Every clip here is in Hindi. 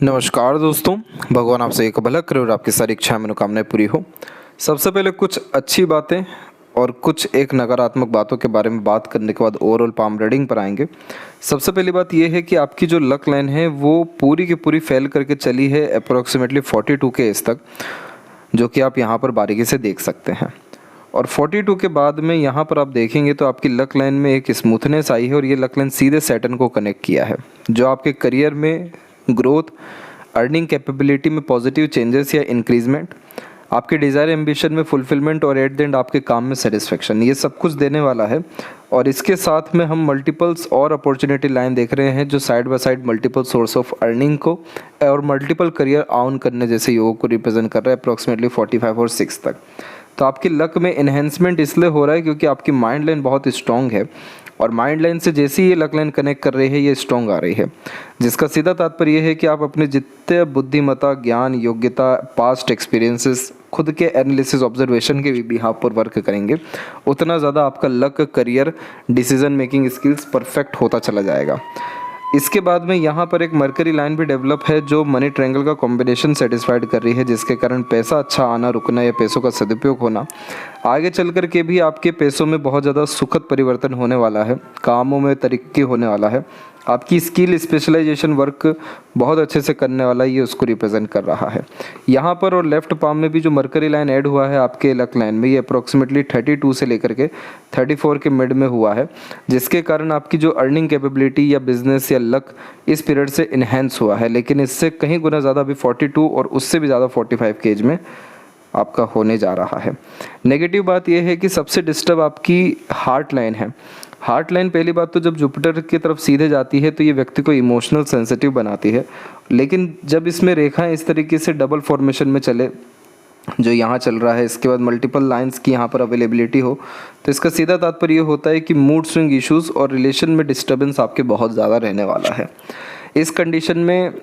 नमस्कार दोस्तों, भगवान आपसे एक भला करे और आपकी सारी इच्छाएं मनोकामनाएं पूरी हो। सबसे पहले कुछ अच्छी बातें और कुछ एक नकारात्मक बातों के बारे में बात करने के बाद ओवरऑल पाम रीडिंग पर आएंगे। सबसे पहली बात यह है कि आपकी जो लक लाइन है वो पूरी की पूरी फेल करके चली है अप्रोक्सीमेटली 42 के एज तक, जो कि आप यहाँ पर बारीकी से देख सकते हैं। और 42 के बाद में यहाँ पर आप देखेंगे तो आपकी लक लाइन में एक स्मूथनेस आई है और ये लक लाइन सीधे सैटर्न को कनेक्ट किया है, जो आपके करियर में ग्रोथ, अर्निंग कैपेबिलिटी में पॉजिटिव चेंजेस या इंक्रीजमेंट, आपके डिज़ायर एम्बिशन में फुलफिलमेंट और एट द एंड आपके काम में सेटिस्फेक्शन, ये सब कुछ देने वाला है। और इसके साथ में हम मल्टीपल्स और अपॉर्चुनिटी लाइन देख रहे हैं जो side by side multiple source of earning को और मल्टीपल करियर ऑन करने जैसे योगों को रिप्रेजेंट कर रहा है अप्रॉक्सीमेटली 45 और 6 तक। तो आपकी लक में इन्हेंसमेंट इसलिए हो रहा है क्योंकि आपकी माइंड लाइन बहुत स्ट्रॉन्ग है और माइंड लाइन से जैसे ही ये लक लाइन कनेक्ट कर रही है ये स्ट्रॉन्ग आ रही है, जिसका सीधा तात्पर्य ये है कि आप अपने जितने बुद्धिमत्ता, ज्ञान, योग्यता, पास्ट एक्सपीरियंसेस, खुद के एनालिसिस, ऑब्जर्वेशन के बिहाफ पर वर्क करेंगे, उतना ज़्यादा आपका luck, career, decision making skills perfect होता चला जाएगा। इसके बाद में यहाँ पर एक मरकरी लाइन भी डेवलप है जो मनी ट्रायंगल का कॉम्बिनेशन सेटिस्फाइड कर रही है, जिसके कारण पैसा अच्छा आना, रुकना या पैसों का सदुपयोग होना, आगे चल कर के भी आपके पैसों में बहुत ज़्यादा सुखद परिवर्तन होने वाला है, कामों में तरक्की होने वाला है, आपकी स्किल स्पेशलाइजेशन वर्क बहुत अच्छे से करने वाला ये उसको रिप्रेजेंट कर रहा है। यहाँ पर और लेफ्ट पाम में भी जो मरकरी लाइन ऐड हुआ है आपके लक लाइन में, ये अप्रोक्सीमेटली 32 से लेकर के 34 के मिड में हुआ है, जिसके कारण आपकी जो अर्निंग कैपेबिलिटी या बिजनेस या लक इस पीरियड से इन्हेंस हुआ है, लेकिन इससे कहीं गुना ज़्यादा अभी 42 और उससे भी ज़्यादा 45 के एज में आपका होने जा रहा है। नेगेटिव बात यह है कि सबसे डिस्टर्ब आपकी हार्ट लाइन है। हार्ट लाइन पहली बात तो जब जुपिटर की तरफ सीधे जाती है तो ये व्यक्ति को इमोशनल सेंसिटिव बनाती है, लेकिन जब इसमें रेखाएं इस तरीके से डबल फॉर्मेशन में चले जो यहाँ चल रहा है, इसके बाद मल्टीपल लाइंस की यहाँ पर अवेलेबिलिटी हो, तो इसका सीधा तात्पर्य ये होता है कि मूड स्विंग इश्यूज़ और रिलेशन में डिस्टर्बेंस आपके बहुत ज़्यादा रहने वाला है। इस कंडीशन में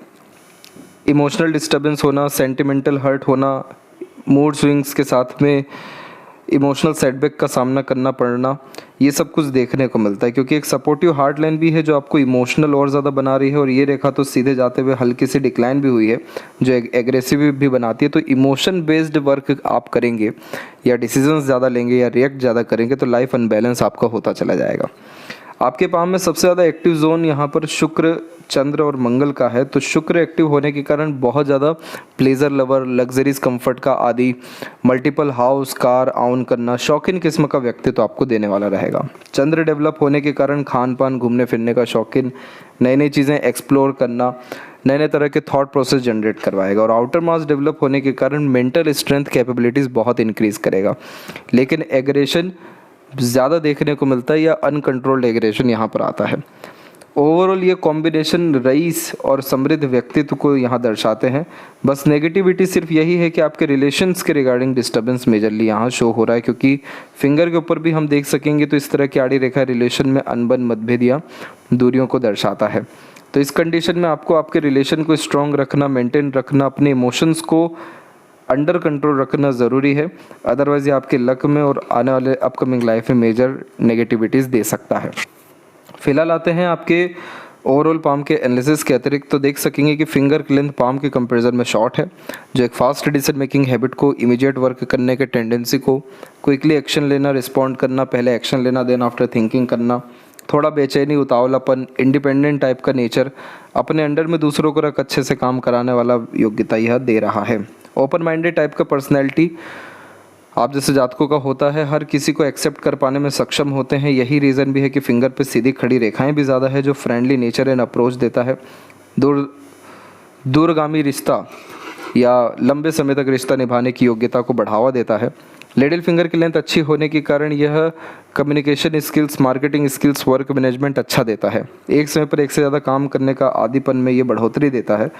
इमोशनल डिस्टर्बेंस होना, सेंटिमेंटल हर्ट होना, मूड स्विंग्स के साथ में इमोशनल सेटबैक का सामना करना पड़ना, ये सब कुछ देखने को मिलता है, क्योंकि एक सपोर्टिव हार्ट लाइन भी है जो आपको इमोशनल और ज़्यादा बना रही है, और ये रेखा तो सीधे जाते हुए हल्की सी डिक्लाइन भी हुई है जो एग्रेसिव भी बनाती है। तो इमोशन बेस्ड वर्क आप करेंगे या डिसीजंस ज़्यादा लेंगे या रिएक्ट ज़्यादा करेंगे तो लाइफ अनबैलेंस आपका होता चला जाएगा। आपके पाम में सबसे ज़्यादा एक्टिव जोन यहाँ पर शुक्र, चंद्र और मंगल का है, तो शुक्र एक्टिव होने के कारण बहुत ज़्यादा प्लेजर लवर, लग्जरीज कंफर्ट का आदि, मल्टीपल हाउस, कार ऑन करना, शौकीन किस्म का व्यक्तित्व तो आपको देने वाला रहेगा। चंद्र डेवलप होने के कारण खान पान, घूमने फिरने का शौकीन, नई नई चीज़ें एक्सप्लोर करना, नए नए तरह के थॉट प्रोसेस जनरेट करवाएगा। और आउटर मास डेवलप होने के कारण मेंटल स्ट्रेंथ कैपेबिलिटीज़ बहुत इंक्रीज़ करेगा, लेकिन एग्रेशन ज़्यादा देखने को मिलता है या अनकंट्रोल्ड एग्रेशन यहाँ पर आता है। ओवरऑल ये कॉम्बिनेशन रईस और समृद्ध व्यक्तित्व को यहाँ दर्शाते हैं। बस नेगेटिविटी सिर्फ यही है कि आपके रिलेशंस के रिगार्डिंग डिस्टर्बेंस मेजरली यहाँ शो हो रहा है, क्योंकि फिंगर के ऊपर भी हम देख सकेंगे तो इस तरह की आड़ी रेखा रिलेशन में अनबन, मतभेद या दूरियों को दर्शाता है। तो इस कंडीशन में आपको आपके रिलेशन को स्ट्रॉन्ग रखना, मेंटेन रखना, अपने इमोशंस को अंडर कंट्रोल रखना ज़रूरी है, अदरवाइज ये आपके लक में और आने वाले अपकमिंग लाइफ में मेजर नेगेटिविटीज़ दे सकता है। फिलहाल आते हैं आपके ओवरऑल पाम के एनालिसिस के अतिरिक्त, तो देख सकेंगे कि फिंगर की लेंथ पाम के कंपैरिजन में शॉर्ट है, जो एक फास्ट डिसीजन मेकिंग हैबिट को, इमीडिएट वर्क करने के टेंडेंसी को, क्विकली एक्शन लेना, रिस्पॉन्ड करना, पहले एक्शन लेना, देन आफ्टर थिंकिंग करना, थोड़ा बेचैनी, उतावलापन, इंडिपेंडेंट टाइप का नेचर, अपने अंडर में दूसरों को रख अच्छे से काम कराने वाला योग्यता यह दे रहा है। ओपन माइंडेड टाइप का पर्सनैलिटी आप जैसे जातकों का होता है, हर किसी को एक्सेप्ट कर पाने में सक्षम होते हैं। यही रीज़न भी है कि फिंगर पे सीधी खड़ी रेखाएं भी ज़्यादा है, जो फ्रेंडली नेचर एंड अप्रोच देता है। दूरगामी रिश्ता या लंबे समय तक रिश्ता निभाने की योग्यता को बढ़ावा देता है। लिटिल फिंगर की लेंथ अच्छी होने के कारण यह communication skills, marketing skills, work management अच्छा देता है। एक समय पर एक से ज़्यादा काम करने का आदीपन में ये बढ़ोतरी देता है,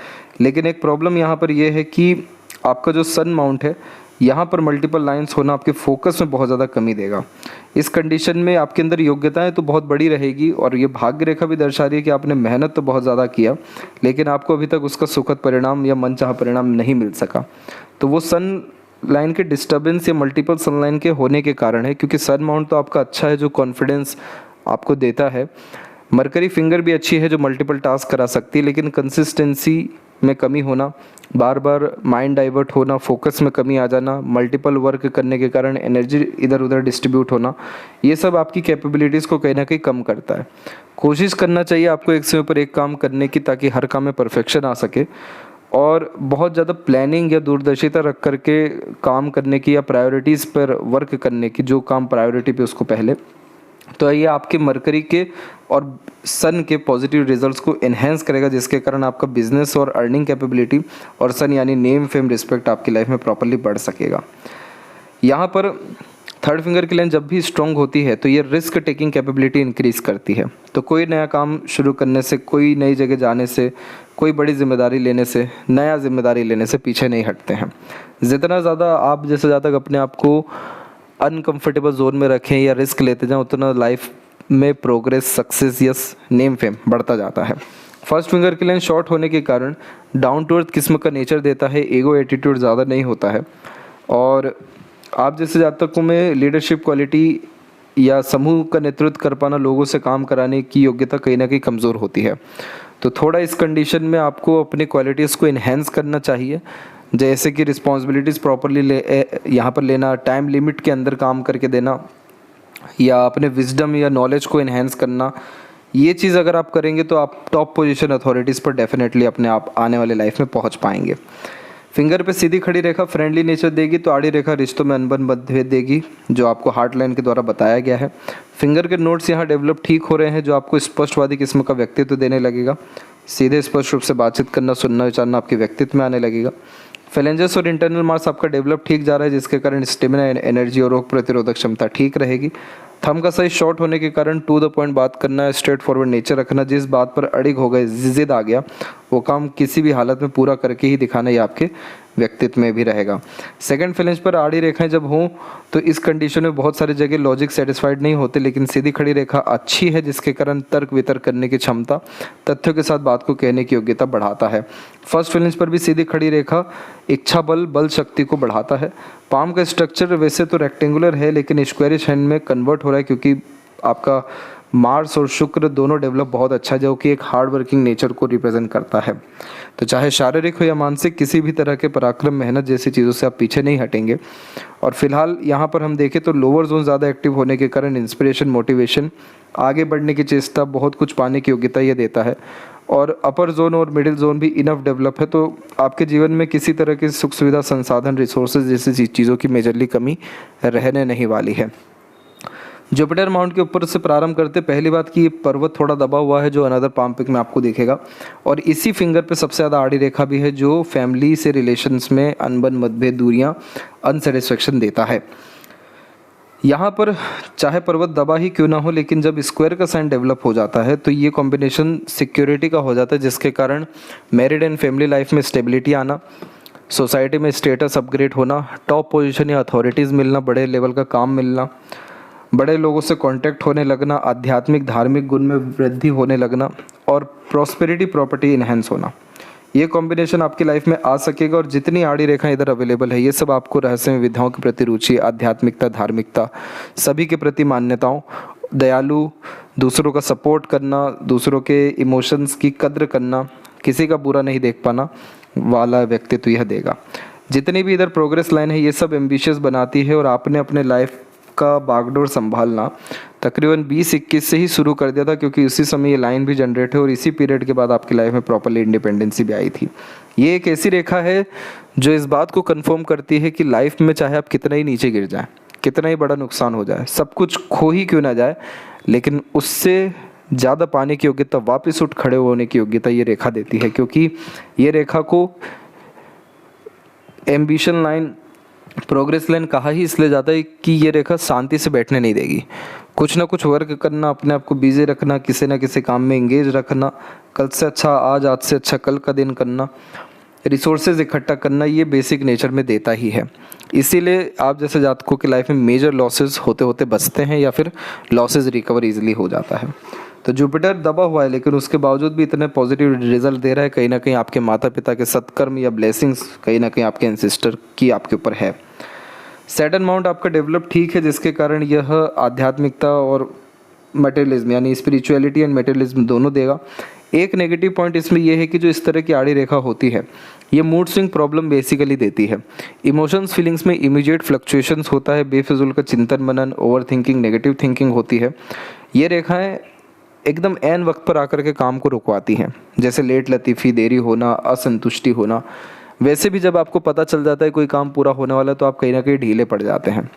लेकिन एक प्रॉब्लम यहाँ पर यह है कि आपका जो सन माउंट है यहाँ पर मल्टीपल लाइंस होना आपके फोकस में बहुत ज़्यादा कमी देगा। इस कंडीशन में आपके अंदर योग्यताएं तो बहुत बड़ी रहेगी, और ये भाग्य रेखा भी दर्शा रही है कि आपने मेहनत तो बहुत ज़्यादा किया, लेकिन आपको अभी तक उसका सुखद परिणाम या मनचाहा परिणाम नहीं मिल सका। तो वो सन लाइन के डिस्टर्बेंस या मल्टीपल सन लाइन के होने के कारण है, क्योंकि सन माउंट तो आपका अच्छा है जो कॉन्फिडेंस आपको देता है। मरकरी फिंगर भी अच्छी है जो मल्टीपल टास्क करा सकती है, लेकिन कंसिस्टेंसी में कमी होना, बार बार माइंड डाइवर्ट होना, फोकस में कमी आ जाना, मल्टीपल वर्क करने के कारण एनर्जी इधर उधर डिस्ट्रीब्यूट होना, ये सब आपकी कैपेबिलिटीज़ को कहीं ना कहीं कम करता है। कोशिश करना चाहिए आपको एक समय पर एक काम करने की, ताकि हर काम में परफेक्शन आ सके। और बहुत ज़्यादा प्लानिंग या दूरदर्शिता रख करके काम करने की या प्रायोरिटीज़ पर वर्क करने की, जो काम प्रायोरिटी पे उसको पहले, तो ये आपके मरकरी के और सन के पॉजिटिव रिजल्ट्स को इन्हेंस करेगा, जिसके कारण आपका बिजनेस और अर्निंग कैपेबिलिटी और सन यानी नेम फेम रिस्पेक्ट आपकी लाइफ में प्रॉपरली बढ़ सकेगा। यहाँ पर थर्ड फिंगर की लाइन जब भी स्ट्रॉन्ग होती है तो ये रिस्क टेकिंग कैपेबिलिटी इंक्रीज़ करती है। तो कोई नया काम शुरू करने से, कोई नई जगह जाने से, कोई बड़ी जिम्मेदारी लेने से, नया जिम्मेदारी लेने से पीछे नहीं हटते हैं। जितना ज़्यादा आप जैसे ज़्यादा अपने आप को अनकंफर्टेबल जोन में रखें या रिस्क लेते जाएं, उतना लाइफ में progress, success, yes, name fame बढ़ता जाता है। फर्स्ट फिंगर की लाइन शॉर्ट होने के कारण डाउन टू अर्थ किस्म का नेचर देता है, ईगो एटीट्यूड ज़्यादा नहीं होता है, और आप जैसे जातकों में लीडरशिप क्वालिटी या समूह का नेतृत्व कर पाना, लोगों से काम कराने की योग्यता कहीं ना कहीं कमज़ोर होती है। तो थोड़ा इस कंडीशन में आपको अपनी क्वालिटीज़ को इन्हेंस करना चाहिए, जैसे कि रिस्पॉन्सिबिलिटीज़ प्रॉपरली यहाँ पर लेना, टाइम लिमिट के अंदर काम करके देना, या अपने विजडम या नॉलेज को इन्हेंस करना। ये चीज़ अगर आप करेंगे तो आप टॉप पोजीशन अथॉरिटीज़ पर डेफिनेटली अपने आप आने वाले लाइफ में पहुँच पाएंगे। फिंगर पे सीधी खड़ी रेखा फ्रेंडली नेचर देगी, तो आड़ी रेखा रिश्तों में अनबन मतभेद देगी, जो आपको हार्ट लाइन के द्वारा बताया गया है। फिंगर के नोट्स यहाँ डेवलप ठीक हो रहे हैं, जो आपको स्पष्टवादी किस्म का व्यक्तित्व देने लगेगा। सीधे स्पष्ट रूप से बातचीत करना, सुनना, विचारना आपके व्यक्तित्व में आने लगेगा। फेलेंजेस और इंटरनल मार्क्स आपका डेवलप ठीक जा रहा है, जिसके कारण स्टेमिना, एनर्जी और रोग प्रतिरोधक क्षमता ठीक रहेगी। थंब का साइज शॉर्ट होने के कारण टू द पॉइंट बात करना, स्ट्रेट फॉरवर्ड नेचर रखना, जिस बात पर अड़िग हो गए, जिद आ गया, वो काम किसी भी हालत में पूरा करके ही दिखाना, ये आपके व्यक्तित्व में भी रहेगा। सेकंड फेलेंज पर आड़ी रेखाएं जब हों तो इस कंडीशन में बहुत सारी जगह लॉजिक सेटिस्फाइड नहीं होते, लेकिन सीधी खड़ी रेखा अच्छी है, जिसके कारण तर्क वितर्क करने की क्षमता, तथ्यों के साथ बात को कहने की योग्यता बढ़ाता है। फर्स्ट फेलेंज पर भी सीधी खड़ी रेखा इच्छा बल, बल शक्ति को बढ़ाता है। पाम का स्ट्रक्चर वैसे तो रेक्टेंगुलर है, लेकिन स्क्वायरिश हैंड में कन्वर्ट हो रहा है, क्योंकि आपका मार्स और शुक्र दोनों डेवलप बहुत अच्छा है, जो कि एक हार्ड वर्किंग नेचर को रिप्रेजेंट करता है। तो चाहे शारीरिक हो या मानसिक, किसी भी तरह के पराक्रम, मेहनत जैसी चीज़ों से आप पीछे नहीं हटेंगे। और फिलहाल यहाँ पर हम देखें तो लोअर जोन ज़्यादा एक्टिव होने के कारण इंस्पिरेशन, मोटिवेशन, आगे बढ़ने की चेष्टा, बहुत कुछ पाने की योग्यता ये देता है। और अपर जोन और मिडिल जोन भी इनफ डेवलप है, तो आपके जीवन में किसी तरह की सुख सुविधा, संसाधन, रिसोर्सेज जैसी चीज़ों की मेजरली कमी रहने नहीं वाली है। जुपिटर माउंट के ऊपर से प्रारंभ करते, पहली बात कि ये पर्वत थोड़ा दबा हुआ है, जो अनदर पाम पिक में आपको दिखेगा, और इसी फिंगर पे सबसे ज़्यादा आड़ी रेखा भी है, जो फैमिली से रिलेशंस में अनबन, मतभेद, दूरियां, अनसेटिस्फेक्शन देता है। यहाँ पर चाहे पर्वत दबा ही क्यों ना हो, लेकिन जब स्क्वायर का साइन डेवलप हो जाता है तो ये कॉम्बिनेशन सिक्योरिटी का हो जाता है, जिसके कारण मैरिड एंड फैमिली लाइफ में स्टेबिलिटी आना, सोसाइटी में स्टेटस अपग्रेड होना, टॉप पोजीशन या अथॉरिटीज़ मिलना, बड़े लेवल का काम मिलना, बड़े लोगों से कांटेक्ट होने लगना, आध्यात्मिक धार्मिक गुण में वृद्धि होने लगना, और प्रॉस्पेरिटी, प्रॉपर्टी इन्हेंस होना, ये कॉम्बिनेशन आपकी लाइफ में आ सकेगा। और जितनी आड़ी रेखा इधर अवेलेबल है, ये सब आपको रहस्यमय विधाओं के प्रति रुचि, आध्यात्मिकता, धार्मिकता, सभी के प्रति मान्यताओं, दयालु, दूसरों का सपोर्ट करना, दूसरों के इमोशंस की कद्र करना, किसी का बुरा नहीं देख पाना वाला व्यक्तित्व यह देगा। जितनी भी इधर प्रोग्रेस लाइन है, ये सब एम्बिशियस बनाती है, और आपने अपने लाइफ का बागडोर संभालना तकरीबन 20-21 से ही शुरू कर दिया था, क्योंकि उसी समय ये लाइन भी जनरेट है, और इसी पीरियड के बाद आपकी लाइफ में प्रॉपरली इंडिपेंडेंसी भी आई थी। ये एक ऐसी रेखा है जो इस बात को कंफर्म करती है कि लाइफ में चाहे आप कितना ही नीचे गिर जाएं, कितना ही बड़ा नुकसान हो जाए, सब कुछ खो ही क्यों ना जाए, लेकिन उससे ज़्यादा पाने की योग्यता, वापस उठ खड़े होने की योग्यता ये रेखा देती है। क्योंकि ये रेखा को एम्बिशन लाइन, प्रोग्रेस लाइन कहा ही इसलिए जाता है कि ये रेखा शांति से बैठने नहीं देगी। कुछ ना कुछ वर्क करना, अपने आप को बिजी रखना, किसी ना किसी काम में एंगेज रखना, कल से अच्छा आज से अच्छा कल का दिन करना, रिसोर्सेज इकट्ठा करना, ये बेसिक नेचर में देता ही है। इसीलिए आप जैसे जातकों की लाइफ में मेजर लॉसेस होते होते बचते हैं, या फिर लॉसेज रिकवर ईजिली हो जाता है। तो जुपिटर दबा हुआ है, लेकिन उसके बावजूद भी इतने पॉजिटिव रिजल्ट दे रहा है, कहीं ना कहीं आपके माता पिता के सत्कर्म या ब्लेसिंग्स कहीं ना कहीं आपके एंसेस्टर की आपके ऊपर है। सैटर्न माउंट आपका डेवलप ठीक है, जिसके कारण यह आध्यात्मिकता और मटेरियलिज्म यानी स्पिरिचुअलिटी एंड मटेरियलिज्म दोनों देगा। एक नेगेटिव पॉइंट इसमें यह है कि जो इस तरह की आड़ी रेखा होती है ये मूड स्विंग प्रॉब्लम बेसिकली देती है। इमोशंस फीलिंग्स में इमीडिएट फ्लक्चुएशंस होता है, बेफिजुल का चिंतन मनन, ओवर थिंकिंग, नेगेटिव थिंकिंग होती है। ये रेखाएं एकदम ऐन वक्त पर आकर के काम को रुकवाती हैं, जैसे लेट लतीफ़ी, देरी होना, असंतुष्टि होना। वैसे भी जब आपको पता चल जाता है कोई काम पूरा होने वाला है तो आप कहीं ना कहीं ढीले पड़ जाते हैं,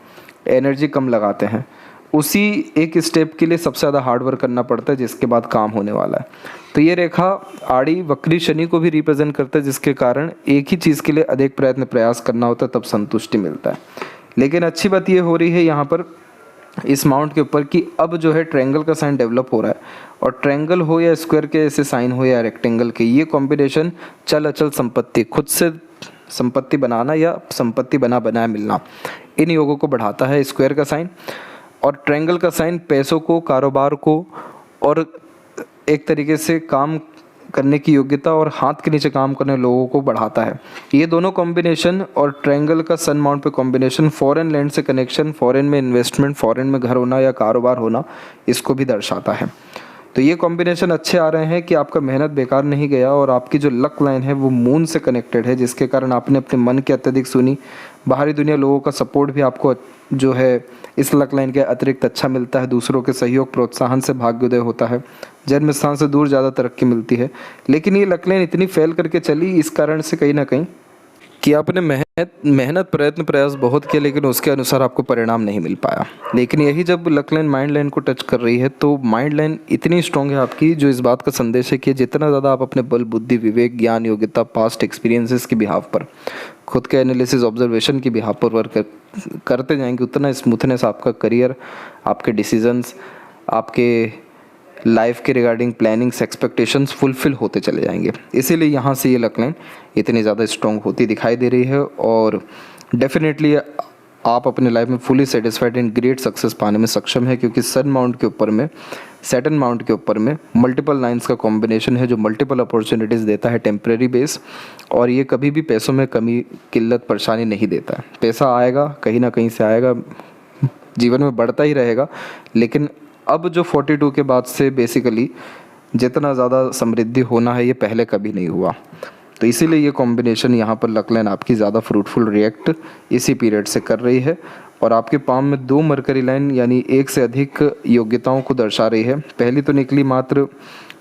एनर्जी कम लगाते हैं। उसी एक स्टेप के लिए सबसे ज़्यादा हार्ड वर्क करना पड़ता है जिसके बाद काम होने वाला है। तो ये रेखा आड़ी वक्री शनि को भी रिप्रेजेंट करता है, जिसके कारण एक ही चीज़ के लिए अधिक प्रयत्न प्रयास करना होता है, तब संतुष्टि मिलता है। लेकिन अच्छी बात ये हो रही है यहाँ पर इस माउंट के ऊपर कि अब जो है ट्रायंगल का साइन डेवलप हो रहा है, और ट्रायंगल हो या स्क्वायर के ऐसे साइन हो या रेक्टेंगल के, ये कॉम्बिनेशन चल अचल संपत्ति, खुद से संपत्ति बनाना या संपत्ति बनाए मिलना, इन योगों को बढ़ाता है स्क्वायर का साइन। और ट्रायंगल का साइन पैसों को, कारोबार को और एक तरीके से काम करने की योग्यता और हाथ के नीचे काम करने लोगों को बढ़ाता है। ये दोनों कॉम्बिनेशन और ट्रायंगल का सन माउंट पे कॉम्बिनेशन फॉरेन लैंड से कनेक्शन, फॉरेन में इन्वेस्टमेंट, फॉरेन में घर होना या कारोबार होना, इसको भी दर्शाता है। तो ये कॉम्बिनेशन अच्छे आ रहे हैं कि आपका मेहनत बेकार नहीं गया, और आपकी जो लक लाइन है वो मून से कनेक्टेड है, जिसके कारण आपने अपने मन की अत्यधिक सुनी। बाहरी दुनिया लोगों का सपोर्ट भी आपको जो है इस लक लाइन के अतिरिक्त अच्छा मिलता है। दूसरों के सहयोग प्रोत्साहन से भाग्योदय होता है। जन्म स्थान से दूर ज़्यादा तरक्की मिलती है। लेकिन ये लक लाइन इतनी फेल करके चली इस कारण से कहीं ना कहीं कि आपने मेहनत प्रयत्न प्रयास बहुत किया, लेकिन उसके अनुसार आपको परिणाम नहीं मिल पाया। लेकिन यही जब लक लाइन माइंड लाइन को टच कर रही है तो माइंड लाइन इतनी स्ट्रांग है आपकी, जो इस बात का संदेश है कि जितना ज़्यादा आप अपने बल, बुद्धि, विवेक, ज्ञान, योग्यता, पास्ट एक्सपीरियंसेस की बिहाफ पर, खुद के एनालिसिस, ऑब्जर्वेशन की बिहाफ पर वर्क करते जाएंगे, उतना स्मूथनेस आपका करियर, आपके डिसीजंस, आपके लाइफ के रिगार्डिंग प्लानिंग्स, एक्सपेक्टेशंस फुलफिल होते चले जाएंगे। इसीलिए यहाँ से ये लक लाइन इतनी ज़्यादा स्ट्रॉन्ग होती दिखाई दे रही है, और डेफिनेटली आप अपने लाइफ में fully satisfied and great success पाने में सक्षम है, क्योंकि सन माउंट के ऊपर में, सैटर्न माउंट के ऊपर में मल्टीपल लाइन्स का कॉम्बिनेशन है, जो मल्टीपल अपॉर्चुनिटीज़ देता है टेम्प्रेरी बेस, और ये कभी भी पैसों में कमी, किल्लत, परेशानी नहीं देता है। पैसा आएगा, कहीं ना कहीं से आएगा, जीवन में बढ़ता ही रहेगा। लेकिन अब जो 42 के बाद से बेसिकली जितना ज़्यादा समृद्धि होना है ये पहले कभी नहीं हुआ। तो इसीलिए ये कॉम्बिनेशन यहाँ पर लक लाइन आपकी ज़्यादा फ्रूटफुल रिएक्ट इसी पीरियड से कर रही है, और आपके पाम में 2 मरकरी लाइन यानी एक से अधिक योग्यताओं को दर्शा रही है। पहली तो निकली मात्र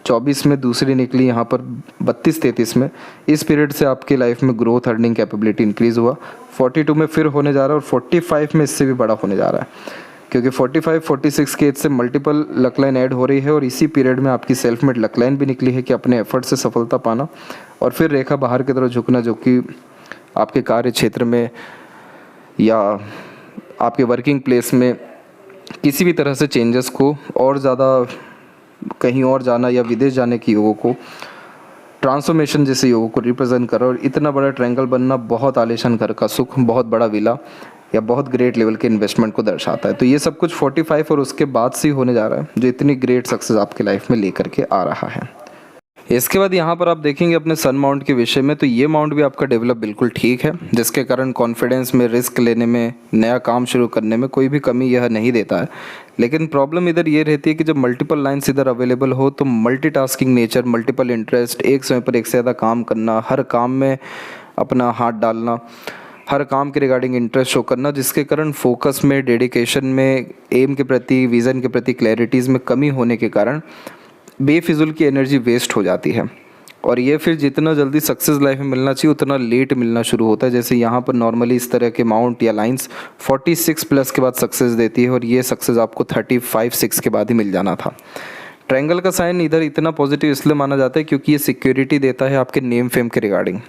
24 में, दूसरी निकली यहाँ पर 32-33 में। इस पीरियड से आपकी लाइफ में ग्रोथ, अर्निंग कैपेबिलिटी इंक्रीज़ हुआ। 42 में फिर होने जा रहा है, और 45 में इससे भी बड़ा होने जा रहा है, क्योंकि 45-46 के एज से मल्टीपल लक लाइन ऐड हो रही है, और इसी पीरियड में आपकी सेल्फ मेड लक लाइन भी निकली है कि अपने एफर्ट से सफलता पाना, और फिर रेखा बाहर की तरफ झुकना, जो कि आपके कार्य क्षेत्र में या आपके वर्किंग प्लेस में किसी भी तरह से चेंजेस को, और ज़्यादा कहीं और जाना या विदेश जाने की योगों को, ट्रांसफॉर्मेशन जैसे योगों को रिप्रेजेंट कर रहा है। और इतना बड़ा ट्रायंगल बनना बहुत आलीशान घर का सुख, बहुत बड़ा विला या बहुत ग्रेट लेवल के इन्वेस्टमेंट को दर्शाता है। तो ये सब कुछ 45 और उसके बाद से ही होने जा रहा है, जो इतनी ग्रेट सक्सेस आपकी लाइफ में लेकर के आ रहा है। इसके बाद यहाँ पर आप देखेंगे अपने सन माउंट के विषय में, तो ये माउंट भी आपका डेवलप बिल्कुल ठीक है, जिसके कारण कॉन्फिडेंस में, रिस्क लेने में, नया काम शुरू करने में कोई भी कमी यह नहीं देता है। लेकिन प्रॉब्लम इधर ये रहती है कि जब मल्टीपल लाइन्स इधर अवेलेबल हो तो मल्टीटास्किंग नेचर, मल्टीपल इंटरेस्ट, एक समय पर एक से ज़्यादा काम करना, हर काम में अपना हाथ डालना, हर काम के रिगार्डिंग इंटरेस्ट शो करना, जिसके कारण फोकस में, डेडिकेशन में, एम के प्रति, विज़न के प्रति क्लैरिटीज़ में कमी होने के कारण बेफिजुल की एनर्जी वेस्ट हो जाती है। और ये फिर जितना जल्दी सक्सेस लाइफ में मिलना चाहिए उतना लेट मिलना शुरू होता है। जैसे यहाँ पर नॉर्मली इस तरह के माउंट या लाइंस 46 प्लस के बाद सक्सेस देती है, और ये सक्सेस आपको 35-6 के बाद ही मिल जाना था। ट्रायंगल का साइन इधर इतना पॉजिटिव इसलिए माना जाता है क्योंकि ये सिक्योरिटी देता है आपके नेम फेम के रिगार्डिंग,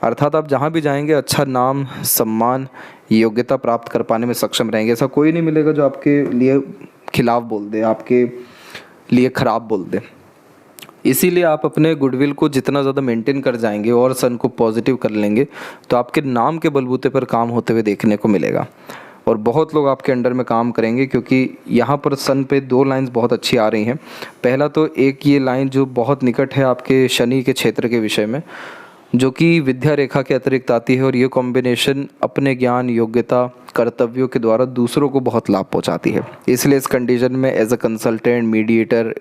अर्थात आप जहाँ भी जाएंगे अच्छा नाम, सम्मान, योग्यता प्राप्त कर पाने में सक्षम रहेंगे। ऐसा कोई नहीं मिलेगा जो आपके लिए खिलाफ बोल दे, आपके लिए ख़राब बोल दे। इसीलिए आप अपने गुडविल को जितना ज़्यादा मेंटेन कर जाएंगे और सन को पॉजिटिव कर लेंगे तो आपके नाम के बलबूते पर काम होते हुए देखने को मिलेगा, और बहुत लोग आपके अंडर में काम करेंगे, क्योंकि यहाँ पर सन पे 2 लाइंस बहुत अच्छी आ रही हैं। पहला तो एक ये लाइन जो बहुत निकट है आपके शनि के क्षेत्र के विषय में, जो कि विद्या रेखा के अतिरिक्त आती है, और ये कॉम्बिनेशन अपने ज्ञान, योग्यता, कर्तव्यों के द्वारा दूसरों को बहुत लाभ पहुंचाती है। इसलिए इस कंडीशन में as a consultant, mediator,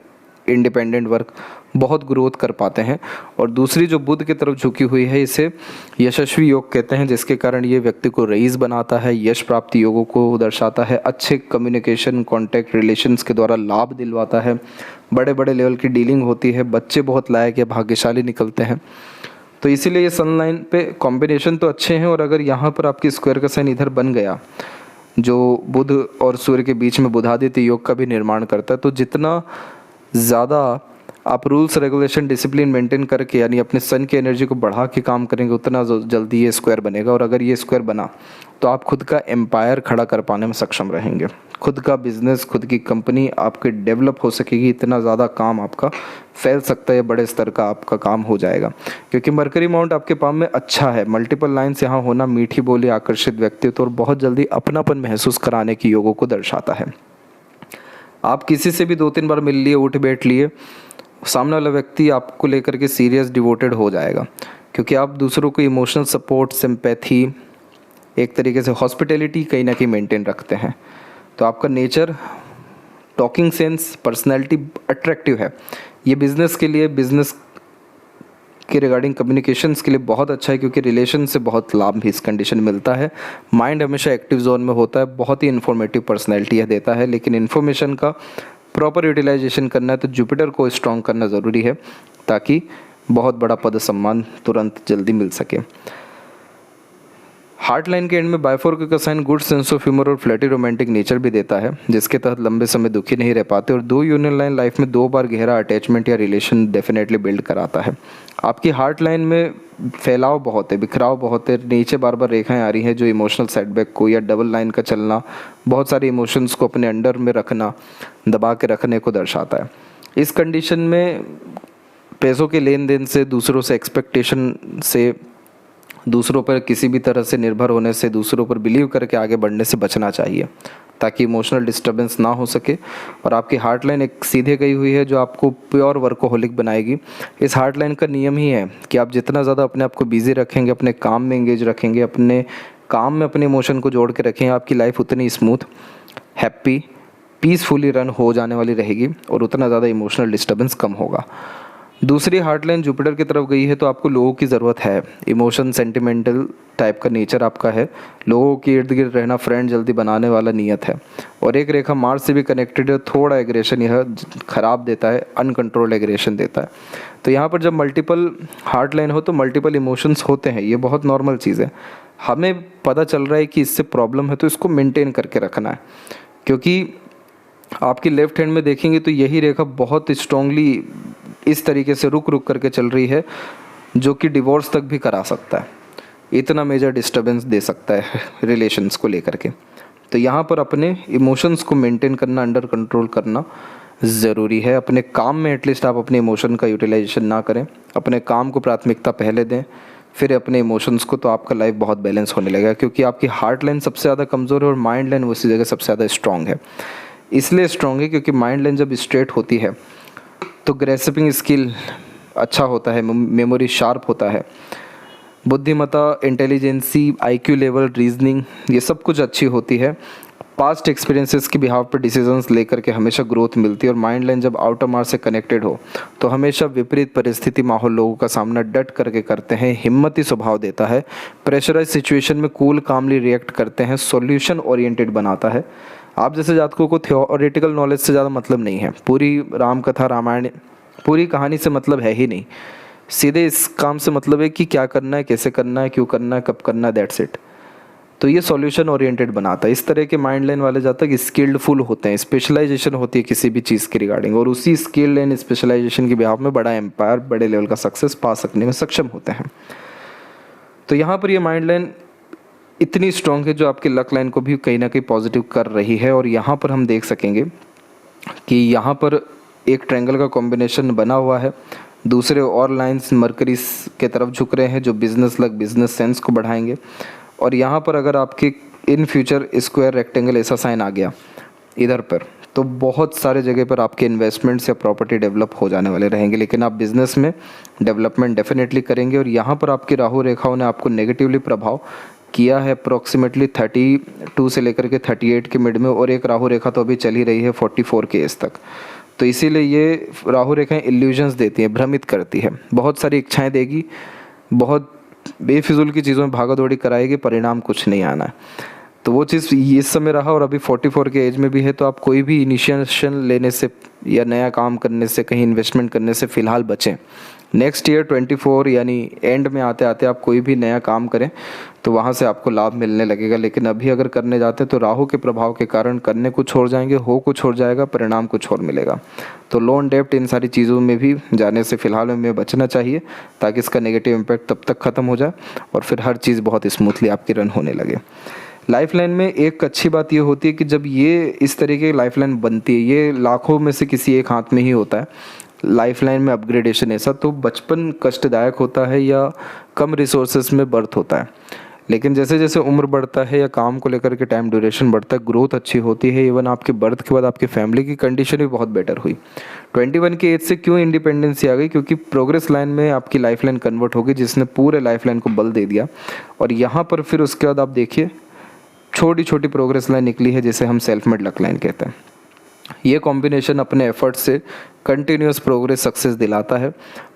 independent work, बहुत ग्रोथ कर पाते हैं। और दूसरी जो बुध की तरफ झुकी हुई है, इसे यशस्वी योग कहते हैं, जिसके कारण ये व्यक्ति को रईस बनाता है, यश प्राप्ति योगों को दर्शाता है, अच्छे कम्युनिकेशन कॉन्टैक्ट रिलेशंस के द्वारा लाभ दिलवाता है, बड़े बड़े लेवल की डीलिंग होती है, बच्चे बहुत लायक या भाग्यशाली निकलते हैं। तो इसीलिए ये सन लाइन पे कॉम्बिनेशन तो अच्छे हैं। और अगर यहाँ पर आपकी स्क्वायर का साइन इधर बन गया, जो बुध और सूर्य के बीच में बुधादित्य योग का भी निर्माण करता है, तो जितना ज़्यादा आप रूल्स रेगुलेशन डिसिप्लिन मेंटेन करके यानी अपने सन की एनर्जी को बढ़ा के काम करेंगे, उतना जल्दी ये स्क्वायर बनेगा। और अगर ये स्क्वायर बना तो आप खुद का एम्पायर खड़ा कर पाने में सक्षम रहेंगे, खुद का बिजनेस, खुद की कंपनी आपके डेवलप हो सकेगी, इतना ज़्यादा काम आपका फैल सकता है, बड़े स्तर का आपका काम हो जाएगा। क्योंकि मरकरी माउंट आपके पाम में अच्छा है, मल्टीपल लाइन्स यहाँ होना मीठी बोली, आकर्षित व्यक्तित्व और बहुत जल्दी अपनापन महसूस कराने की योगों को दर्शाता है। आप किसी से भी 2-3 बार मिल लिए, उठ बैठ लिए, सामने वाला व्यक्ति आपको लेकर के सीरियस डिवोटेड हो जाएगा, क्योंकि आप दूसरों को इमोशनल सपोर्ट, सिंपैथी, एक तरीके से हॉस्पिटैलिटी कहीं ना कहीं मेंटेन रखते हैं। तो आपका nature, talking sense, personality attractive है। ये बिज़नेस के लिए, बिज़नेस के रिगार्डिंग कम्युनिकेशंस के लिए बहुत अच्छा है, क्योंकि रिलेशन से बहुत लाभ भी इस कंडीशन मिलता है। माइंड हमेशा एक्टिव जोन में होता है, बहुत ही इन्फॉर्मेटिव पर्सनैलिटी यह देता है, लेकिन इन्फॉर्मेशन का प्रॉपर यूटिलाइजेशन करना है तो जुपिटर को स्ट्रॉन्ग करना ज़रूरी है, ताकि बहुत बड़ा पद सम्मान तुरंत जल्दी मिल सके। हार्ट लाइन के एंड में बायफोर्क का sign good sense of humour और फ्लैटी रोमांटिक नेचर भी देता है, जिसके तहत लंबे समय दुखी नहीं रह पाते। और 2 यूनियन लाइन लाइफ में 2 बार गहरा अटैचमेंट या रिलेशन डेफिनेटली बिल्ड कराता है। आपकी हार्ट लाइन में फैलाव बहुत है, बिखराव बहुत है, नीचे बार बार रेखाएं आ रही हैं जो इमोशनल सेटबैक को या डबल लाइन का चलना, बहुत सारे इमोशंस को अपने अंडर में रखना, दबा के रखने को दर्शाता है। इस कंडीशन में पैसों के लेन देन से, दूसरों से एक्सपेक्टेशन से, दूसरों पर किसी भी तरह से निर्भर होने से, दूसरों पर बिलीव करके आगे बढ़ने से बचना चाहिए, ताकि इमोशनल डिस्टर्बेंस ना हो सके। और आपकी हार्ट लाइन एक सीधे गई हुई है जो आपको प्योर वर्कोहोलिक बनाएगी। इस हार्ट लाइन का नियम ही है कि आप जितना ज़्यादा अपने आप को बिजी रखेंगे, अपने काम में एंगेज रखेंगे, अपने काम में अपने इमोशन को जोड़ के रखेंगे, आपकी लाइफ उतनी स्मूथ, हैप्पी, पीसफुली रन हो जाने वाली रहेगी और उतना ज़्यादा इमोशनल डिस्टर्बेंस कम होगा। दूसरी हार्ट लाइन जुपिटर की तरफ गई है, तो आपको लोगों की ज़रूरत है। इमोशन, सेंटिमेंटल टाइप का नेचर आपका है, लोगों के इर्द गिर्द रहना, फ्रेंड जल्दी बनाने वाला नियत है। और एक रेखा मार्स से भी कनेक्टेड है, थोड़ा एग्रेशन यह खराब देता है, अनकंट्रोल्ड एग्रेशन देता है। तो यहाँ पर जब मल्टीपल हार्ट लाइन हो तो मल्टीपल इमोशंस होते हैं, ये बहुत नॉर्मल चीज़ है। हमें पता चल रहा है कि इससे प्रॉब्लम है, तो इसको मेनटेन करके रखना है। क्योंकि आपकी लेफ्ट हैंड में देखेंगे तो यही रेखा बहुत स्ट्रांगली इस तरीके से रुक रुक करके चल रही है, जो कि डिवोर्स तक भी करा सकता है, इतना मेजर डिस्टर्बेंस दे सकता है रिलेशंस को लेकर के। तो यहाँ पर अपने इमोशंस को मेंटेन करना, अंडर कंट्रोल करना ज़रूरी है। अपने काम में एटलीस्ट आप अपने इमोशन का यूटिलाइजेशन ना करें, अपने काम को प्राथमिकता पहले दें, फिर अपने इमोशंस को, तो आपका लाइफ बहुत बैलेंस होने लगेगा। क्योंकि आपकी हार्ट लाइन सबसे ज़्यादा कमज़ोर है और माइंड लाइन उसी जगह सबसे ज़्यादा स्ट्रॉन्ग है। इसलिए स्ट्रॉन्ग है क्योंकि माइंड लाइन जब स्ट्रेट होती है तो ग्रेस्पिंग स्किल अच्छा होता है, मेमोरी शार्प होता है, बुद्धिमत्ता, इंटेलिजेंसी, आईक्यू लेवल, रीजनिंग, ये सब कुछ अच्छी होती है। पास्ट एक्सपीरियंसेस के बिहाव पर डिसीजंस लेकर के हमेशा ग्रोथ मिलती है। और माइंड लाइन जब आउटर मार्स से कनेक्टेड हो तो हमेशा विपरीत परिस्थिति, माहौल, लोगों का सामना डट करके करते हैं, हिम्मती स्वभाव देता है, प्रेशराइज सिचुएशन में कूल कामली रिएक्ट करते हैं, सॉल्यूशन ओरिएंटेड बनाता है। आप जैसे जातकों को थियोरेटिकल नॉलेज से ज़्यादा मतलब नहीं है, पूरी राम कथा, रामायण, पूरी कहानी से मतलब है ही नहीं, सीधे इस काम से मतलब है कि क्या करना है, कैसे करना है, क्यों करना है, कब करना है, दैट्स इट। तो ये सॉल्यूशन ओरिएंटेड बनाता है। इस तरह के माइंड लाइन वाले जातक स्किल्डफुल होते हैं, स्पेशलाइजेशन होती है किसी भी चीज़ के रिगार्डिंग, और उसी स्किल्ड एंड स्पेशलाइजेशन के बिहाव में बड़ा एम्पायर, बड़े लेवल का सक्सेस पा सकने में सक्षम होते हैं। तो यहाँ पर ये माइंड लाइन इतनी स्ट्रॉन्ग है जो आपके लक लाइन को भी कहीं ना कहीं पॉजिटिव कर रही है। और यहाँ पर हम देख सकेंगे कि यहाँ पर एक ट्रायंगल का कॉम्बिनेशन बना हुआ है, दूसरे और लाइंस मरकरी के तरफ झुक रहे हैं जो बिजनेस लक, बिजनेस सेंस को बढ़ाएंगे। और यहाँ पर अगर आपके इन फ्यूचर स्क्वायर, रेक्टेंगल ऐसा साइन आ गया इधर पर, तो बहुत सारे जगह पर आपके इन्वेस्टमेंट्स या प्रॉपर्टी डेवलप हो जाने वाले रहेंगे, लेकिन आप बिजनेस में डेवलपमेंट डेफिनेटली करेंगे। और यहाँ पर आपकी राहु रेखाओं ने आपको नेगेटिवली प्रभाव किया है अप्रॉक्सीमेटली 32 से लेकर के 38 के मिड में, और एक राहु रेखा तो अभी चल ही रही है 44 के एज तक। तो इसीलिए ये राहु रेखाएं इल्यूजन्स देती हैं, भ्रमित करती है, बहुत सारी इच्छाएं देगी, बहुत बेफिजूल की चीज़ों में भागा दौड़ी कराएगी, परिणाम कुछ नहीं आना है। तो वो चीज़ इस समय रहा और अभी 44 के एज में भी है, तो आप कोई भी इनिशिएशन लेने से या नया काम करने से, कहीं इन्वेस्टमेंट करने से फ़िलहाल बचें। नेक्स्ट ईयर 24 यानी एंड में आते आते आप कोई भी नया काम करें तो वहाँ से आपको लाभ मिलने लगेगा, लेकिन अभी अगर करने जाते हैं तो राहु के प्रभाव के कारण करने कुछ और जाएंगे, हो कुछ और जाएगा, परिणाम कुछ और मिलेगा। तो लोन डेप्ट इन सारी चीज़ों में भी जाने से फ़िलहाल में बचना चाहिए, ताकि इसका नेगेटिव इम्पैक्ट तब तक ख़त्म हो जाए और फिर हर चीज़ बहुत स्मूथली आपकी रन होने लगे। लाइफ लाइन में एक अच्छी बात ये होती है कि जब ये इस तरीके की लाइफ लाइन बनती है, ये लाखों में से किसी एक हाथ में ही होता है लाइफ लाइन में अपग्रेडेशन ऐसा, तो बचपन कष्टदायक होता है या कम रिसोर्सेज में बर्थ होता है, लेकिन जैसे जैसे उम्र बढ़ता है या काम को लेकर के टाइम ड्यूरेशन बढ़ता है, ग्रोथ अच्छी होती है। इवन आपके बर्थ के बाद आपकी फैमिली की कंडीशन भी बहुत बेटर हुई। 21 की एज से क्यों इंडिपेंडेंसी आ गई? क्योंकि प्रोग्रेस लाइन में आपकी लाइफ लाइन कन्वर्ट होगी, जिसने पूरे लाइफ लाइन को बल दे दिया। और यहाँ पर फिर उसके बाद आप देखिए छोटी छोटी प्रोग्रेस लाइन निकली है, जिसे हम सेल्फ मेड लक लाइन कहते हैं। ये कॉम्बिनेशन अपने एफर्ट से कंटिन्यूस प्रोग्रेस सक्सेस दिलाता है,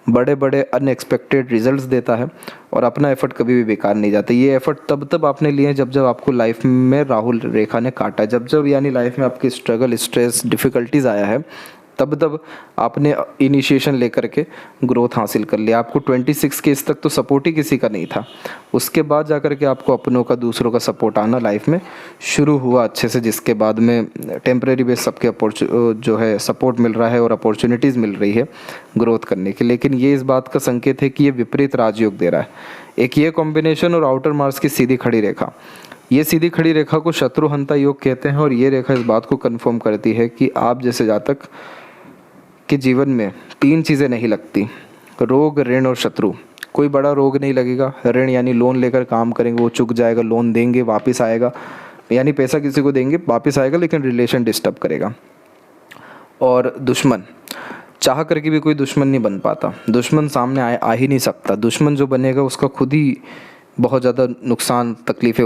बड़े बड़े अनएक्सपेक्टेड रिजल्ट्स देता है और अपना एफर्ट कभी भी बेकार नहीं जाता। ये एफर्ट तब तब आपने लिए जब जब आपको लाइफ में राहुल रेखा ने काटा, जब जब यानी लाइफ में आपकी स्ट्रगल, स्ट्रेस, डिफ़िकल्टीज आया है, तब तब आपने इनिशिएशन लेकर के ग्रोथ हासिल कर लिया। आपको 26 के इस तक तो सपोर्ट ही किसी का नहीं था, उसके बाद जाकर के आपको अपनों का, दूसरों का सपोर्ट आना लाइफ में शुरू हुआ अच्छे से, जिसके बाद में टेम्परेरी बेस सबके जो है सपोर्ट मिल रहा है और अपॉर्चुनिटीज़ मिल रही है ग्रोथ करने की। लेकिन ये इस बात का संकेत है कि ये विपरीत राजयोग दे रहा है। एक ये कॉम्बिनेशन और आउटर मार्स की सीधी खड़ी रेखा, ये सीधी खड़ी रेखा को शत्रुहंता योग कहते हैं। और ये रेखा इस बात को कन्फर्म करती है कि आप जैसे जातक कि जीवन में 3 चीज़ें नहीं लगती, रोग, ऋण और शत्रु। कोई बड़ा रोग नहीं लगेगा, ऋण यानी लोन लेकर काम करेंगे वो चुक जाएगा, लोन देंगे वापस आएगा, यानी पैसा किसी को देंगे वापस आएगा, लेकिन रिलेशन डिस्टर्ब करेगा। और दुश्मन, चाह करके भी कोई दुश्मन नहीं बन पाता, दुश्मन सामने आ ही नहीं सकता। दुश्मन जो बनेगा उसका खुद ही बहुत ज़्यादा नुकसान, तकलीफ़ें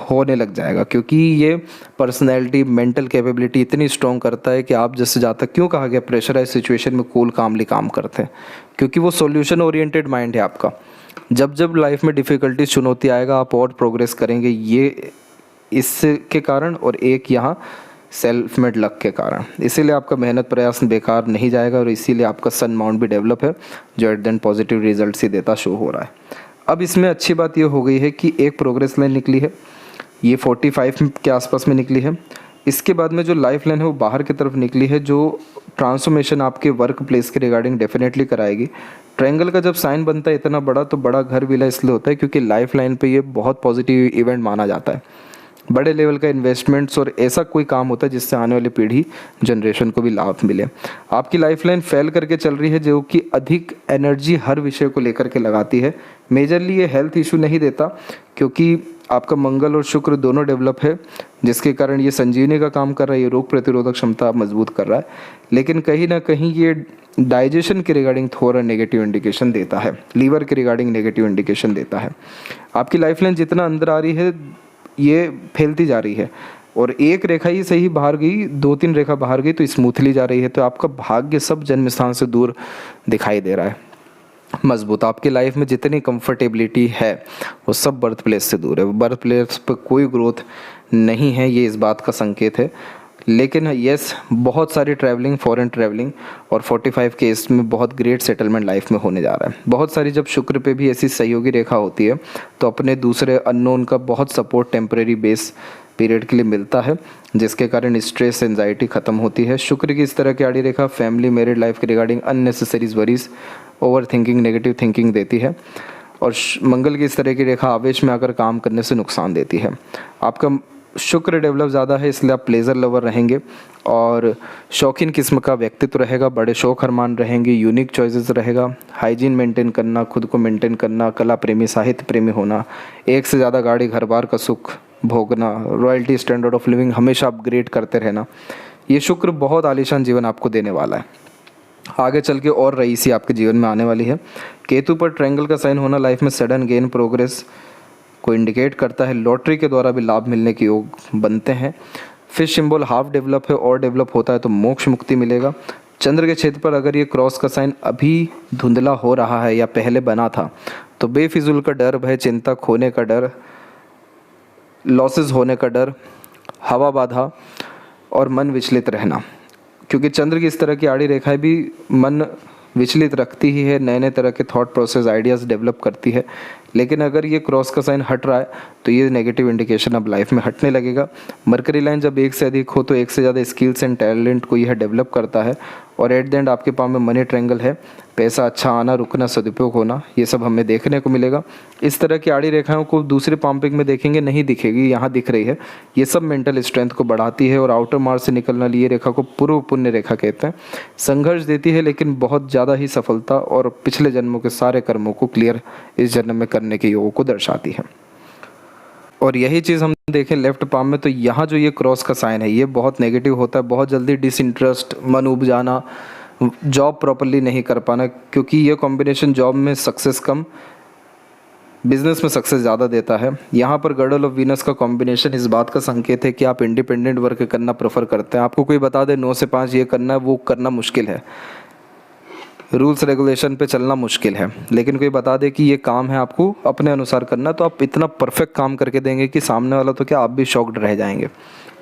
होने लग जाएगा, क्योंकि ये पर्सनैलिटी, मेंटल कैपेबिलिटी इतनी स्ट्रॉन्ग करता है कि आप जैसे जातक, क्यों कहा गया प्रेशराइज सिचुएशन में कूल कामली काम करते हैं, क्योंकि वो सॉल्यूशन ओरिएंटेड माइंड है आपका। जब जब लाइफ में डिफ़िकल्टीज, चुनौती आएगा, आप और प्रोग्रेस करेंगे, ये इसके कारण, और एक यहाँ सेल्फ मेड लक के कारण। इसीलिए आपका मेहनत प्रयास बेकार नहीं जाएगा और इसीलिए आपका सन माउंट भी डेवलप है, जो at the end positive result ही देता शो हो रहा है। अब इसमें अच्छी बात ये हो गई है कि एक प्रोग्रेस लाइन निकली है, ये 45 के आसपास में निकली है। इसके बाद में जो लाइफ लाइन है वो बाहर की तरफ निकली है, जो ट्रांसफॉर्मेशन आपके वर्क प्लेस के रिगार्डिंग डेफिनेटली कराएगी। ट्रायंगल का जब साइन बनता है इतना बड़ा, तो बड़ा घर विला इसलिए होता है क्योंकि लाइफ लाइन पे ये बहुत पॉजिटिव इवेंट माना जाता है। बड़े लेवल का इन्वेस्टमेंट्स और ऐसा कोई काम होता है जिससे आने वाली पीढ़ी, जनरेशन को भी लाभ मिले। आपकी लाइफ लाइन फैल करके चल रही है, जो कि अधिक एनर्जी हर विषय को लेकर के लगाती है। मेजरली ये हेल्थ इशू नहीं देता, क्योंकि आपका मंगल और शुक्र दोनों डेवलप है, जिसके कारण ये संजीवनी का काम कर रहा है, ये रोग प्रतिरोधक क्षमता मजबूत कर रहा है। लेकिन कहीं ना कहीं ये डाइजेशन के रिगार्डिंग थोड़ा नेगेटिव इंडिकेशन देता है, लीवर के रिगार्डिंग नेगेटिव इंडिकेशन देता है। आपकी लाइफ लाइन जितना अंदर आ रही है, ये फैलती जा रही है, और एक रेखा ही सही बाहर गई, 2-3 रेखा बाहर गई तो स्मूथली जा रही है। तो आपका भाग्य सब जन्म स्थान से दूर दिखाई दे रहा है, मजबूत। आपकी लाइफ में जितनी कंफर्टेबिलिटी है वो सब बर्थ प्लेस से दूर है, बर्थ प्लेस पर कोई ग्रोथ नहीं है, ये इस बात का संकेत है। लेकिन यस, बहुत सारी ट्रैवलिंग, फॉरेन ट्रैवलिंग, और 45 के एज में बहुत ग्रेट सेटलमेंट लाइफ में होने जा रहा है। बहुत सारी, जब शुक्र पे भी ऐसी सहयोगी रेखा होती है तो अपने दूसरे अननोन का बहुत सपोर्ट टेम्परेरी बेस पीरियड के लिए मिलता है, जिसके कारण स्ट्रेस, एंजाइटी खत्म होती है। शुक्र की इस तरह की आड़ी रेखा फैमिली, मैरिड लाइफ के regarding unnecessary worries, overthinking, negative thinking देती है। और मंगल की इस तरह की रेखा आवेश में आकर काम करने से नुकसान देती है। आपका शुक्र डेवलप ज़्यादा है, इसलिए आप प्लेजर लवर रहेंगे और शौकीन किस्म का व्यक्तित्व रहेगा, बड़े शौक अरमान रहेंगे, यूनिक चॉइसेस रहेगा, हाइजीन मेंटेन करना, खुद को मेंटेन करना, कला प्रेमी, साहित्य प्रेमी होना, एक से ज़्यादा गाड़ी, घर बार का सुख भोगना, रॉयल्टी, स्टैंडर्ड ऑफ लिविंग हमेशा अपग्रेड करते रहना, ये शुक्र बहुत आलीशान जीवन आपको देने वाला है। आगे चल के और रईसी आपके जीवन में आने वाली है। केतु पर ट्रायंगल का साइन होना लाइफ में सडन गेन, प्रोग्रेस को इंडिकेट करता है। लॉटरी के द्वारा भी लाभ मिलने के योग बनते हैं। फिश सिंबल हाफ डेवलप है, और डेवलप होता है तो मोक्ष मुक्ति मिलेगा। चंद्र के क्षेत्र पर अगर ये क्रॉस का साइन अभी धुंधला हो रहा है या पहले बना था तो बेफिजूल का डर, भय, चिंता, खोने का डर, लॉसेस होने का डर, हवा बाधा और मन विचलित रहना, क्योंकि चंद्र की इस तरह की आड़ी रेखाएं भी मन विचलित रखती ही है, नए नए तरह के थॉट प्रोसेस, आइडियाज़ डेवलप करती है। लेकिन अगर ये क्रॉस का साइन हट रहा है तो ये नेगेटिव इंडिकेशन अब लाइफ में हटने लगेगा। मरकरी लाइन जब एक से अधिक हो तो एक से ज़्यादा स्किल्स एंड टैलेंट को यह डेवलप करता है, और एट द एंड आपके पाँव में मनी ट्रायंगल है, पैसा अच्छा आना, रुकना, सदुपयोग होना, ये सब हमें देखने को मिलेगा। इस तरह की आड़ी रेखाओं को दूसरे पाम पिक में देखेंगे नहीं दिखेगी, यहाँ दिख रही है। ये सब मेंटल स्ट्रेंथ को बढ़ाती है और आउटर मार्च से निकलने वाली ये रेखा को पूर्व पुण्य रेखा कहते हैं। संघर्ष देती है लेकिन बहुत ज़्यादा ही सफलता और पिछले जन्मों के सारे कर्मों को क्लियर इस जन्म में करने के योगों को दर्शाती है। और यही चीज़ हम देखें लेफ्ट पाम में तो यहाँ जो ये क्रॉस का साइन है ये बहुत नेगेटिव होता है, बहुत जल्दी डिसइंटरेस्ट, मन उब जाना, जॉब प्रॉपरली नहीं कर पाना, क्योंकि ये कॉम्बिनेशन जॉब में सक्सेस कम, बिजनेस में सक्सेस ज़्यादा देता है। यहाँ पर गर्डल ऑफ वीनस का कॉम्बिनेशन इस बात का संकेत है कि आप इंडिपेंडेंट वर्क करना प्रेफर करते हैं। आपको कोई बता दे 9 से 5 ये करना है, वो करना मुश्किल है, रूल्स रेगुलेशन पे चलना मुश्किल है। लेकिन कोई बता दे कि ये काम है आपको अपने अनुसार करना, तो आप इतना परफेक्ट काम करके देंगे कि सामने वाला तो क्या आप भी शॉक्ड रह जाएंगे।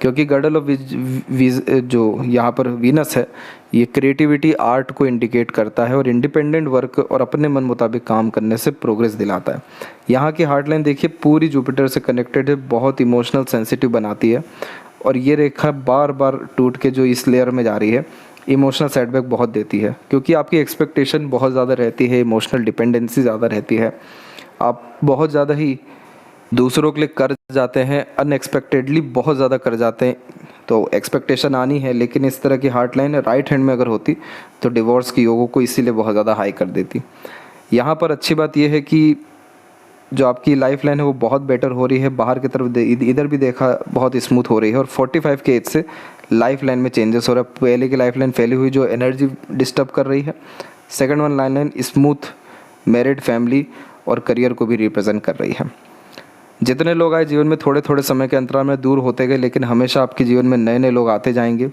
क्योंकि गर्डल ऑफ जो यहाँ पर वीनस है ये क्रिएटिविटी, आर्ट को इंडिकेट करता है और इंडिपेंडेंट वर्क और अपने मन मुताबिक काम करने से प्रोग्रेस दिलाता है। यहाँ की हार्ट लाइन देखिए पूरी जुपिटर से कनेक्टेड है, बहुत इमोशनल सेंसिटिव बनाती है, और ये रेखा बार बार टूट के जो इस लेयर में जा रही है इमोशनल सेटबैक बहुत देती है, क्योंकि आपकी एक्सपेक्टेशन बहुत ज़्यादा रहती है, इमोशनल डिपेंडेंसी ज़्यादा रहती है, आप बहुत ज़्यादा ही दूसरों के लिए कर जाते हैं, अनएक्सपेक्टेडली बहुत ज़्यादा कर जाते हैं, तो एक्सपेक्टेशन आनी है। लेकिन इस तरह की हार्ट लाइन राइट हैंड में अगर होती तो डिवोर्स की योगों को इसीलिए बहुत ज़्यादा हाई कर देती। यहाँ पर अच्छी बात यह है कि जो आपकी लाइफ लाइन है वो बहुत बेटर हो रही है, बाहर की तरफ इधर भी देखा बहुत स्मूथ हो रही है, और 45 के एज से लाइफ लाइन में चेंजेस हो रहा है। पहले की लाइफ लाइन फैली हुई जो एनर्जी डिस्टर्ब कर रही है, second one line smooth married family और करियर को भी रिप्रेजेंट कर रही है। जितने लोग आए जीवन में थोड़े थोड़े समय के अंतराल में दूर होते गए, लेकिन हमेशा आपके जीवन में नए नए लोग आते जाएंगे,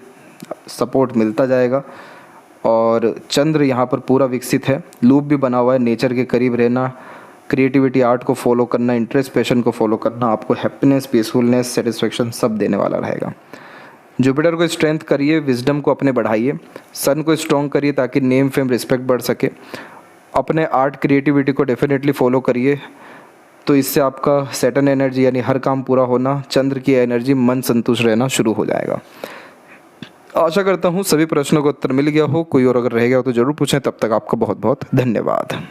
सपोर्ट मिलता जाएगा। और चंद्र यहाँ पर पूरा विकसित है, लूप भी बना हुआ है, नेचर के करीब रहना, क्रिएटिविटी, आर्ट को फॉलो करना, इंटरेस्ट, पैशन को फॉलो करना आपको हैप्पीनेस, पीसफुलनेस, सेटिस्फेक्शन सब देने वाला रहेगा। जुपिटर को स्ट्रेंथ करिए, विजडम को अपने बढ़ाइए, सन को स्ट्रॉन्ग करिए ताकि नेम, फेम, रिस्पेक्ट बढ़ सके। अपने आर्ट, क्रिएटिविटी को डेफिनेटली फॉलो करिए, तो इससे आपका सैटर्न एनर्जी यानी हर काम पूरा होना, चंद्र की एनर्जी, मन संतुष्ट रहना शुरू हो जाएगा। आशा करता हूँ सभी प्रश्नों का उत्तर मिल गया हो, कोई और अगर रह गया हो तो ज़रूर पूछें। तब तक आपका बहुत बहुत धन्यवाद।